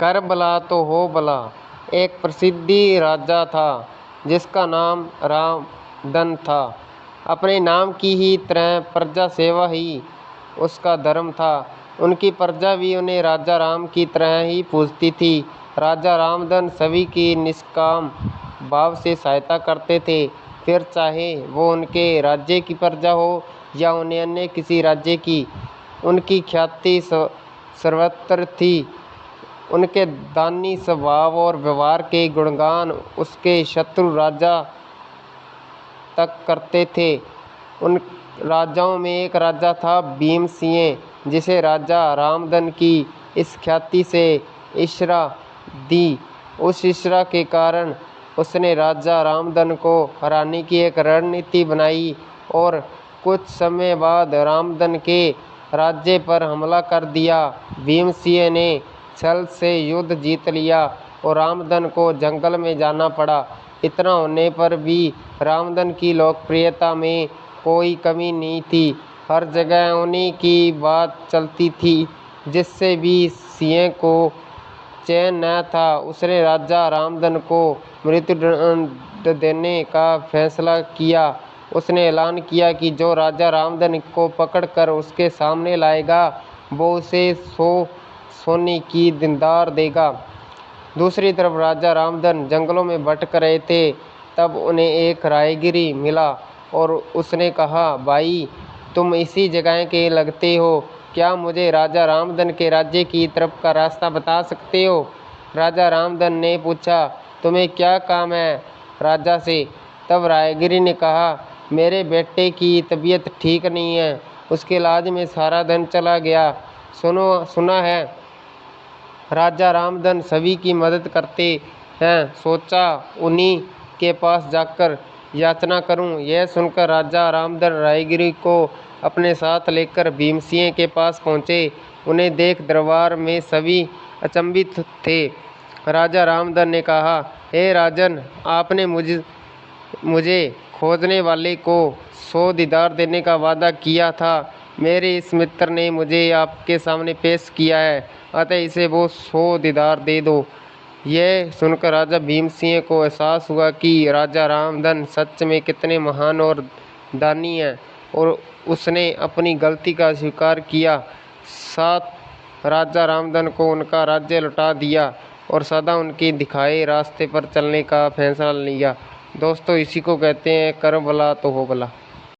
कर भला तो हो भला। एक प्रसिद्ध राजा था जिसका नाम रामधन था। अपने नाम की ही तरह प्रजा सेवा ही उसका धर्म था। उनकी प्रजा भी उन्हें राजा राम की तरह ही पूजती थी। राजा रामधन सभी की निष्काम भाव से सहायता करते थे, फिर चाहे वो उनके राज्य की प्रजा हो या उन्हें अन्य किसी राज्य की। उनकी ख्याति सर्वत्र थी। उनके दानी स्वभाव और व्यवहार के गुणगान उसके शत्रु राजा तक करते थे। उन राजाओं में एक राजा था भीमसिंह, जिसे राजा रामधन की इस ख्याति से ईर्ष्या थी। उस ईर्ष्या के कारण उसने राजा रामधन को हराने की एक रणनीति बनाई और कुछ समय बाद रामधन के राज्य पर हमला कर दिया। भीमसिंह ने छल से युद्ध जीत लिया और रामधन को जंगल में जाना पड़ा। इतना होने पर भी रामधन की लोकप्रियता में कोई कमी नहीं थी। हर जगह उन्हीं की बात चलती थी। जिससे भी सिंह को चैन न था, उसने राजा रामधन को मृत्युदंड देने का फैसला किया। उसने ऐलान किया कि जो राजा रामधन को पकड़कर उसके सामने लाएगा, वो उसे 100 सोने की दीनार देगा। दूसरी तरफ राजा रामधन जंगलों में भटक रहे थे। तब उन्हें एक राहगीर मिला और उसने कहा, भाई, तुम इसी जगह के लगते हो, क्या मुझे राजा रामधन के राज्य की तरफ का रास्ता बता सकते हो? राजा रामधन ने पूछा, तुम्हें क्या काम है राजा से? तब राहगीर ने कहा, मेरे बेटे की तबीयत ठीक नहीं है, उसके इलाज में सारा धन चला गया। सुना है राजा रामधन सभी की मदद करते हैं, सोचा उन्हीं के पास जाकर याचना करूं। यह सुनकर राजा रामधन राहगीर को अपने साथ लेकर भीमसिंह के पास पहुंचे। उन्हें देख दरबार में सभी अचंभित थे। राजा रामधन ने कहा, हे राजन, आपने मुझे खोजने वाले को 100 दीनार देने का वादा किया था। मेरे इस मित्र ने मुझे आपके सामने पेश किया है, अतः इसे वो 100 दीनार दे दो। यह सुनकर राजा भीमसिंह को एहसास हुआ कि राजा रामधन सच में कितने महान और दानी हैं, और उसने अपनी गलती का स्वीकार किया। साथ राजा रामधन को उनका राज्य लौटा दिया और सदा उनके दिखाए रास्ते पर चलने का फैसला लिया। दोस्तों, इसी को कहते हैं कर भला तो हो भला।